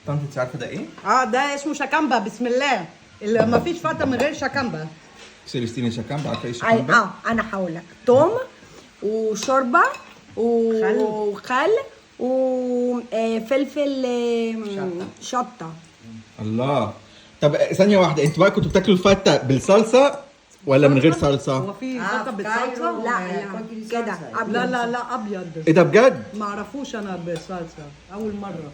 طنط انت عارفه ده ايه؟ ده اسمه شاكامبا. بسم الله. اللي ما فيش فته من غير شاكامبا. سيليستيني شاكامبا، عارفه ايه شاكامبا؟ انا هقول لك توم وشوربه وخل وفلفل شطه. الله. طب ثانيه واحده، انتوا بقى كنتوا بتاكلوا الفته بالصلصه ولا من غير صلصه؟ هو في فته بالصلصه؟ لا كده لا لا لا ابيض. ايه ده بجد؟ ما اعرفوش انا بالصلصه اول مره.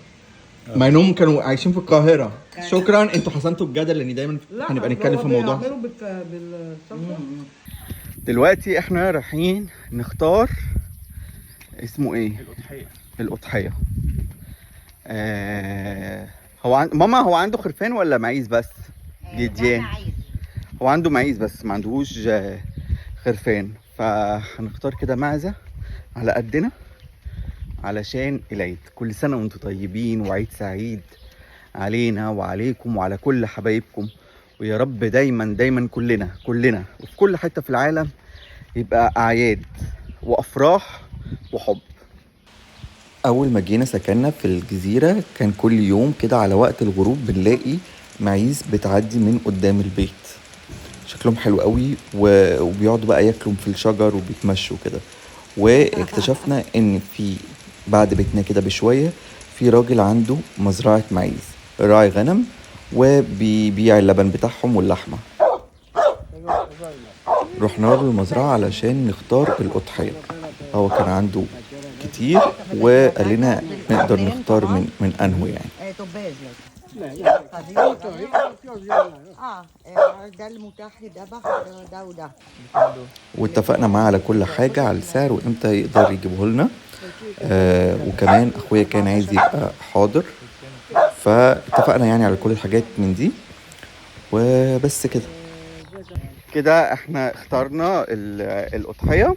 مع انهم كانوا عايشين في القاهره. شكرا، انتوا حسنتوا الجدل لان دايما هنبقى نتكلم في الموضوع. بيعملوا بالصلصه. دلوقتي احنا رايحين نختار اسمه ايه؟ الأضحية. ماما هو عنده خرفان ولا معيز بس؟ جديان. هو عنده معيز بس ما عندهوش خرفان، فهنختار كده معزة على قدنا علشان العيد. كل سنة وانتم طيبين وعيد سعيد علينا وعليكم وعلى كل حبايبكم، ويا رب دايما دايما كلنا وفي كل حتة في العالم يبقى أعياد وأفراح وحب. أول ما جينا سكننا في الجزيرة كان كل يوم كده على وقت الغروب بنلاقي معيز بتعدي من قدام البيت. شكلهم حلو قوي وبيقعدوا بقى ياكلوا في الشجر وبيتمشوا كده. واكتشفنا ان في بعد بيتنا كده بشوية في راجل عنده مزرعة معيز، راعي غنم وبيبيع اللبن بتاعهم واللحمة. رحنا له المزرعة علشان نختار الأضحية. هو كان عنده كتير وقال لنا نقدر نختار من أنه يعني. ده المتاح يذبح ده وده. واتفقنا معاه على كل حاجة، على السعر وامتى يقدر يجيبه لنا. وكمان اخويا كان عايز يبقى حاضر، فاتفقنا يعني على كل الحاجات من دي وبس كده احنا اخترنا الأضحية.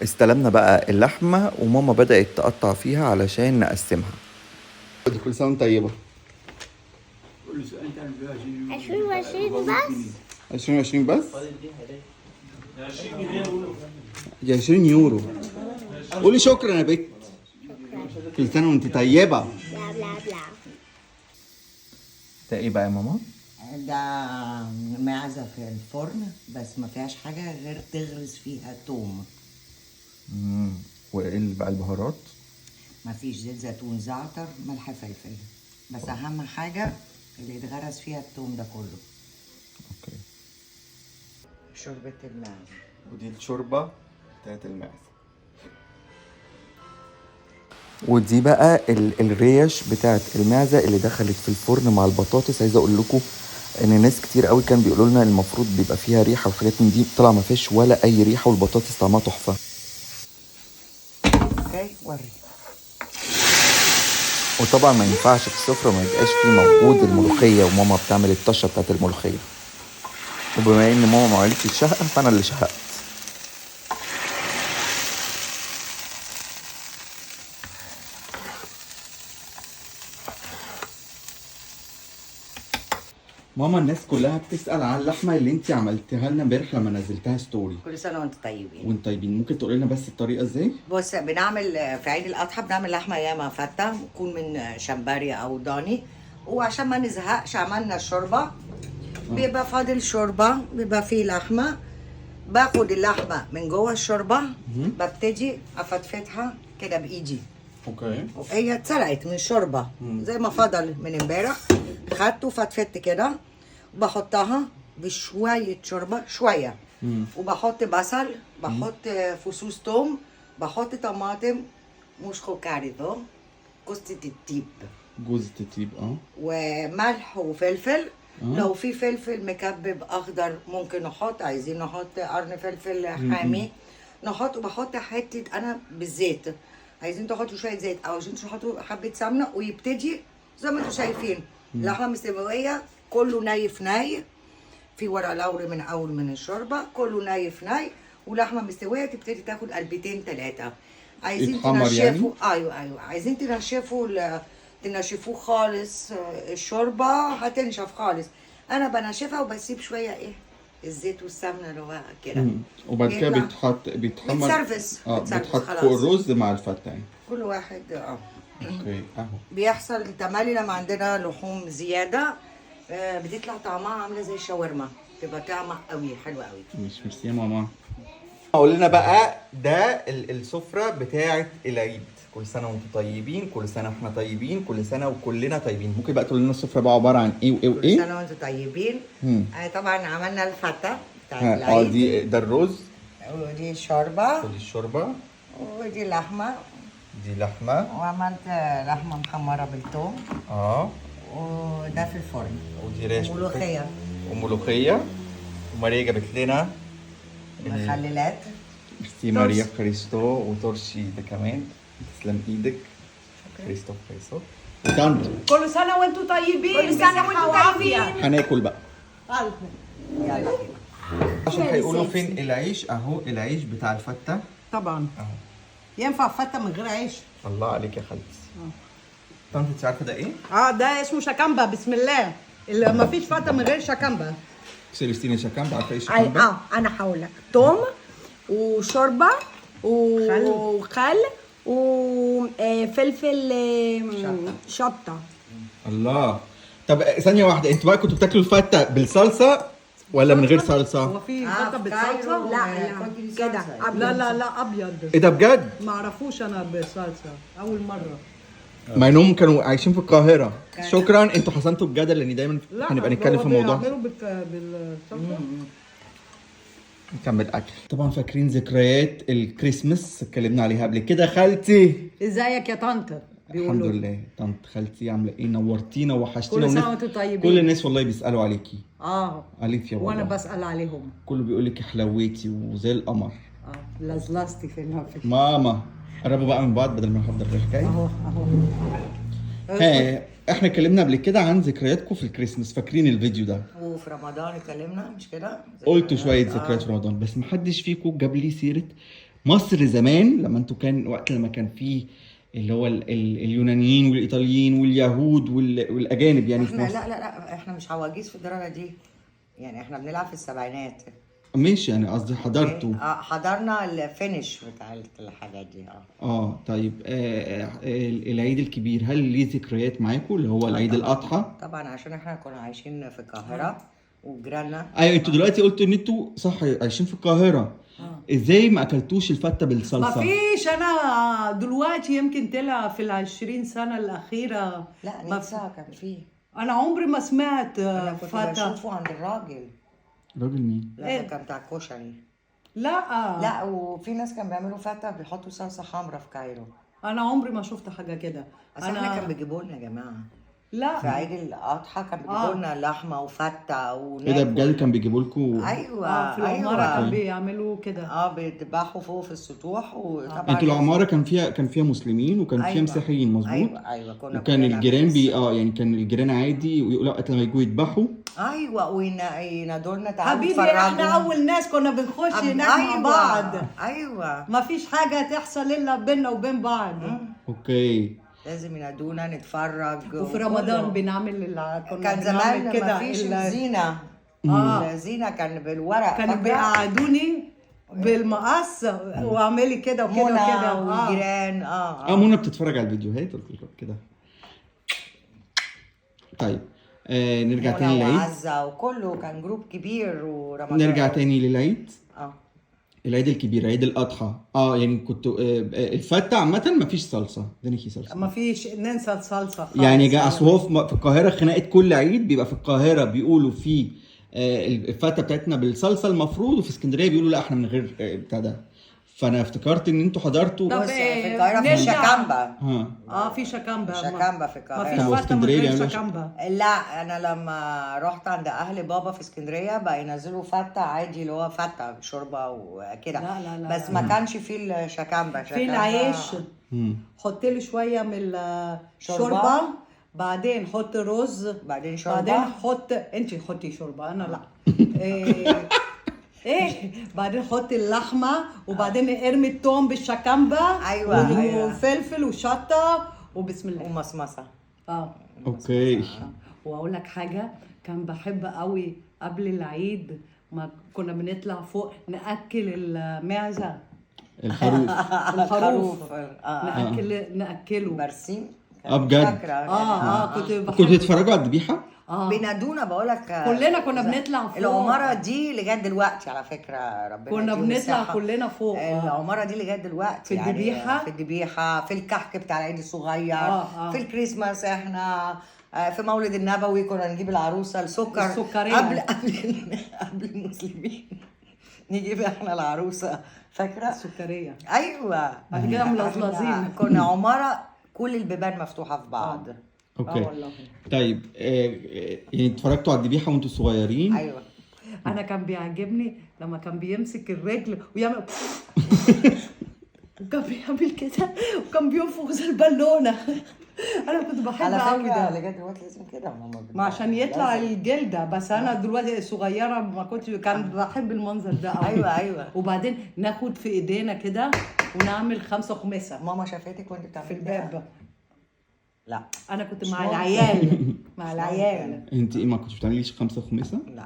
استلمنا بقى اللحمة وماما بدأت تقطع فيها علشان نقسمها. كل سنة طيبة. 2020 بس. 2020 بس؟ يا 20 يورو. قولي شكرا يا بت. كل سنة وانت طيبة. بلا بلا بلا. ده ايه بقى يا ماما؟ ده معزة في الفرن بس ما فيهاش حاجة غير تغرز فيها توم. وايه بقى البهارات؟ ما فيش زيت زيتون، زعتر، ملح، فلفل، بس أهم حاجة اللي يتغرز فيها التوم ده كله. اوكي. شوربة المعزة. ودي الشوربة بتاعت المعزة. ودي بقى الريش بتاعت المعزة اللي دخلت في الفرن مع البطاطس. عايزة اقول لكم ان ناس كتير قوي كان بيقولوا لنا المفروض بيبقى فيها ريحة وحاجات من دي، طلع ما فيش ولا اي ريحة والبطاطس طعمها تحفة. اوكي وري. وطبعا ما ينفعش في السفرة ما يبقاش فيه موجود الملوخية، وماما بتعمل الطشة بتاعت الملوخية. وبما ان ماما ما عملتش الشهقة فانا اللي شهقت. ماما الناس كلها بتسأل على اللحمة اللي انت عملتها لنا امبارح لما نزلتها ستوري. كل سنة وانتم طيبين. وانتم طيبين. ممكن تقولي لنا بس الطريقة ازاي؟ بص، بنعمل في عيد الأضحى بنعمل لحمة ياما فتة، بتكون من شمبري أو ضاني. وعشان ما نزهقش عملنا الشوربة. بيبقى فاضل شوربة، بيبقى فيه لحمة. باخد اللحمة من جوه الشوربة، ببتدي أفتفتها كده بإيدي. اوكي. وهي اتسرقت من الشوربة زي ما فضل من امبارح. خدته فتفت كده وبحطها بشوية شوربة شوية. وبحط بصل، بحط فصوص توم، بحط طماطم، مشخو كاريدو، جوزة الطيب. جوزة الطيب وملح وفلفل. لو في فلفل مكبب اخضر ممكن نحط، عايزين نحط قرن فلفل حامي نحط. وبحط حته انا بالزيت، عايزين تحطوا شويه زيت او عايزين تحطوا حبه سمنه. ويبتدي زي ما انتم شايفين لحمه مستويه، كله نايف ناي. في ورق لوري من اول من الشوربه كله نايف ناي، ولحمه مستويه تبتدي تاخد قلبتين ثلاثه. عايزين تنشفوا يعني؟ ايوه عايزين تنشفوه خالص. الشوربه هتنشف خالص. انا بنشفها وبسيب شويه الزيت والسمنه اللي هو كده. وبعد كده بيتحمر. بيتسرفس بيتحط فوق الرز مع الفته يعني. كل واحد اوكي اهو. بيحصل تملي لما عندنا لحوم زياده بتطلع طعمها عامله زي الشاورما، تبقى طعمها قوي حلوه قوي. مش ميرسي يا ماما. قول لنا بقى ده السفرة بتاعت العيد. كل سنة وانتم طيبين، كل سنة واحنا طيبين، كل سنة وكلنا طيبين. ممكن بقى تقول لنا السفرة بقى عبارة عن ايه وايه كل وايه؟ سنه وانتم طيبين. طبعا عملنا الفته بتاعت اه العيد، دي ده الرز، ودي شوربه، ودي الشوربة، ودي لحمه، دي لحمة، وعملت لحمه محمره بالثوم، وده في الفرن، ودي ريش وملوخيه، وملوخية. وماريا جابت لنا مخللات. ميرسي ماريا خريستو، وترشي ده كمان. تسلم ايدك. خريستو خريستو. وطنط كل سنة وانتم طيبين. كل سنة وانتم طيبين. هناكل بقى يلا عشان هيقولوا فين العيش. اهو العيش بتاع الفتة طبعا. اهو. ينفع فتة من غير عيش؟ الله عليك يا خالتي. طنط انت عارفه ده ايه؟ ده اسمه شكامبا. بسم الله. اللي ما فيش فتة من غير شكامبا. سيلستينا شكامبا، عارفه ايه شكامبا؟ انا هقول لك توم وشوربه وخل وفلفل شطه. الله. طب ثانيه واحده، انتوا بقى كنتوا بتاكلوا الفته بالصلصه ولا من غير هو صلصه؟ في فتة بالصلصة؟ لا كده لا لا لا ابيض. ايه ده بجد؟ ما اعرفوش انا بالصلصة اول مرة. مع انهم كانوا عايشين في القاهره. شكرا انتوا حسنتوا الجدل لان دايما هنبقى نتكلم في الموضوع. بيعملوا بالصلصة. نكمل اكل. طبعا فاكرين ذكريات الكريسماس اتكلمنا عليها قبل كده. خالتي ازيك يا طنط؟ الحمد لله. طنط خالتي عامله ايه؟ نورتينا ووحشتينا. كل سنة وانتم طيبين. كل الناس والله بيسالوا عليكي. عليك يا والله. وانا بسأل عليهم. كله بيقول لك حلويتي وزي القمر. لزلزتي في ماما قربوا بقى من بعض بدل ما نحضر الحكايه. اهو احنا اتكلمنا قبل كده عن ذكرياتكم في الكريسماس. فاكرين الفيديو ده؟ وفي رمضان اتكلمنا مش كده؟ قلتوا شويه ذكريات في رمضان، بس محدش فيكم جاب لي سيره مصر زمان لما انتوا كان وقت لما كان فيه اللي هو اليونانيين والايطاليين واليهود والاجانب يعني في احنا مصر. لا احنا مش عواجيز في الدرجه دي، يعني احنا بنلعب في السبعينات. ماشي يعني قصدي حضرتوا. حضرنا الفينش بتاع الحاجات دي. طيب العيد الكبير هل ليه ذكريات معاكم اللي هو العيد الاضحى؟ طبعا عشان احنا كنا عايشين في القاهره وجيراننا. ايوه انتوا دلوقتي قلتوا ان انتوا صح عايشين في القاهره. ازاي ما اكلتوش الفته بالصلصه؟ ما فيش. انا دلوقتي يمكن طلع في 20 سنة الأخيرة. لا نفسها كان فيه. أنا عمري ما سمعت انا كنت فتة. بشوفه عند الراجل. راجل مين؟ لا ده كان بتاع الكشري. لا لا وفي ناس كانوا بيعملوا فته بيحطوا صلصه حمراء في كايرو. أنا عمري ما شفت حاجة كده. بس احنا كان بيجيبوا لنا يا جماعه في لا عيد الاضحى كان بيجيبوا لنا لحمه وفته وناكل. ايه ده بجد كان بيجيبوا لكم؟ ايوه في العمارة كان ايوه بيعملوا كده. بيذبحوا فوق في السطوح. وطبعا انتوا العماره كان فيها مسلمين وكان فيها مسيحيين مظبوط؟ ايوه كنا وكان الجيران يعني كان الجيران عادي ويقولوا وقت لما يجوا يذبحوا. ايوه وينادوا لنا تعالوا حبيبي اتفرجوا. احنا أول ناس كنا بنخش هناك مع بعض. ايوه ما فيش حاجة تحصل إلا بيننا وبين بعض. اوكي. لازم ينادونا نتفرج. وفي رمضان بنعمل كان زمان ما فيش الزينه. الزينه كان بالورق. كانوا بيقعدوني بالمقص واعملي كده وكده منى وكده. والجيران. منى بتتفرج على الفيديوهات كده. طيب نرجع تاني للعيد. وعزة وكله كان جروب كبير. ورمضان نرجع تاني للعيد. العيد الكبير عيد الاضحى. يعني كنتوا الفته عامه مفيش صلصه. اديني صلصه. ما فيش. ننسى الصلصه خالص. يعني اصل هو في القاهره خناقه كل عيد بيبقى في القاهره بيقولوا فيه الفته بتاعتنا بالصلصه المفروض، وفي اسكندريه بيقولوا لا احنا من غير بتاع ده. فانا افتكرت ان انتوا حضرتوا. طب في القاهره في شكامبا. في شكامبا. شكامبا في القاهره. ما فيش فتة من غير شكامبا. لا انا لما رحت عند اهل بابا في اسكندريه بقى ينزلوا فته عادي اللي هو فته شوربه وكده. لا بس ما كانش فيه الشكامبا. في العيش حط لي شويه من الشوربه، بعدين حط رز، بعدين شوربه، بعدين حط انت حطي شوربه انا لا. بعدين حطي اللحمه، وبعدين ارمي التوم بالشكامبا. ايوه وفلفل وشطه وبسم الله ومصمصه. اوكي. واقول لك حاجه كان بحب قوي قبل العيد ما كنا بنطلع فوق ناكل المعزه الخروف. الخروف اه ناكله. برسيم. بجد؟ فاكرة كنت بحب. كنتوا تتفرجوا على الذبيحه؟ بينادونا بقول لك. كلنا كنا بنطلع فوق. العمارة دي لغاية دلوقتي على فكرة ربنا كنا يديهم بنطلع الصحة. كلنا فوق. العمارة دي لغاية دلوقتي في الذبيحة؟ في الذبيحة، في الكحك بتاع العيد الصغير، آه. في الكريسماس احنا في مولد النبوي كنا نجيب العروسة السكرية. قبل المسلمين نجيب احنا العروسة فاكرة؟ السكرية. ايوه بعد كده ملظلظين. كنا عمارة كل البيبان مفتوحة في بعض. اوكي. والله. طيب يعني اتفرجتوا على الذبيحه وانتوا صغيرين؟ ايوه. انا كان بيعجبني لما كان بيمسك الرجل ويعمل وكان بيعمل كده وكان بينفخ زي البالونه. انا كنت بحب على قوي فكرة ده. لغاية دلوقتي لازم كده ماما ما عشان يطلع لازم. الجلده. بس انا دلوقتي صغيره ما كنتش كان بحب المنظر ده قوي. ايوه. وبعدين ناخد في ايدينا كده ونعمل 5 خماسة ماما شافتك وانت بتعملي في الباب. لا انا كنت مش مع ممكن. العيال مع مش العيال. انت ايه ما كنتش بتعمليش 5 خميسة؟ لا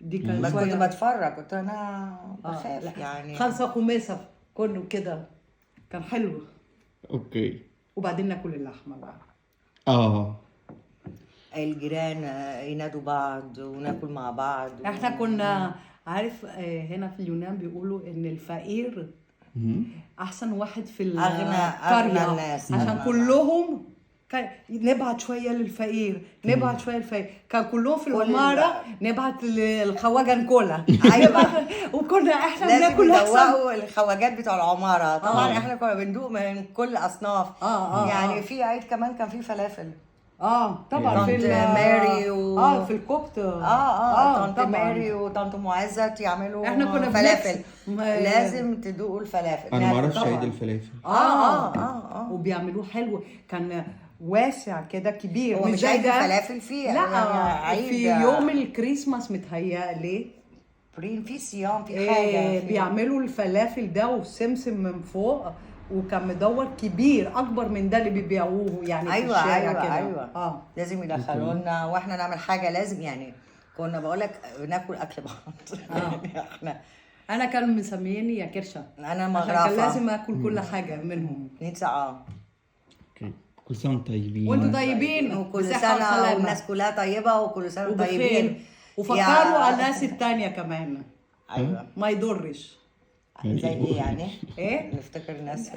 دي بس كان كنت شويه بتفرج كنت انا بخاف يعني 5 خماسة كله كده كان حلو. اوكي. وبعدين ناكل اللحمه بقى. الجيران ينادوا بعض وناكل مع بعض احنا كنا عارف هنا في اليونان بيقولوا ان الفقير احسن واحد في أغنى القريه الناس. عشان أغنى كلهم كان نبعت شويه للفقير نبعت شويه للفقير. كان كلهم في العماره نبعت للخواجه ناكلها. أيوة. وكنا احنا لازم بناكل احسن. يدوقوا الخواجات بتوع العماره طبعا. احنا كنا بندوق من كل اصناف. يعني في عيد كمان كان فيه فلافل. طبعا في طنط ماري في الكوبت. طنط طبعاً. ماري وطنط معزت يعملوا احنا كنا فلافل. بنكسب. لازم تدوقوا الفلافل. انا ما اعرفش طبعاً. عيد الفلافل. وبيعملوه حلو. كان واسع كده كبير. هو مش زي عيد ده. الفلافل فيه لا عيد في يوم الكريسماس متهيألي في صيام في حاجه في بيعملوا الفلافل ده والسمسم من فوق وكان مدور كبير اكبر من ده اللي بيبيعوه يعني في الشارع كده. ايوه لازم يدخلوا لنا واحنا نعمل حاجه لازم يعني كنا بقول لك ناكل اكل بعض. احنا انا كان مسميني يا كرشه. انا عشان مغرفه كان لازم اكل كل حاجه منهم. 2 ساعه. اوكي. كل سنة وانتم طيبين. وانتوا طيبين وكل بصحة سنه وسلامة. والناس كلها طيبه وكل سنه وانتم وبخير. طيبين. وفكروا على الناس التانية كمان. ايوه ما يضرش. زي ايه يعني؟ ايه؟ نفتكر الناس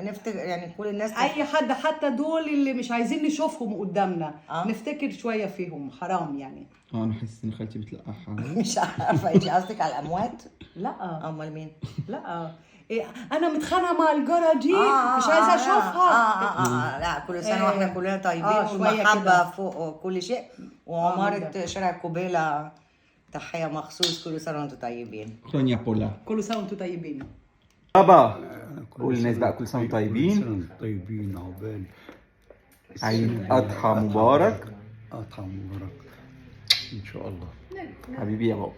نفتكر يعني كل الناس اي حد حتى دول اللي مش عايزين نشوفهم قدامنا نفتكر شويه فيهم حرام يعني. انا حاسس ان خالتي بتلقحها. مش عارفه انت قصدك على الاموات؟ لا امال مين؟ لا إيه انا متخانقه مع الجاره دي مش عايزه اشوفها. لا كل سنه واحنا كلنا طيبين شوية والمحبه كده. فوق كل شيء. وعماره شارع كوبيلا تحيه مخصوص كل سنه وانتم طيبين. كرونيا بولا. كل سنه وانتم طيبين. بابا قول للناس بقى كل سنة وانتم طيبين. طيبين عقبال عيد اضحى مبارك. أضحى مبارك إن شاء الله. حبيبي يا بابا.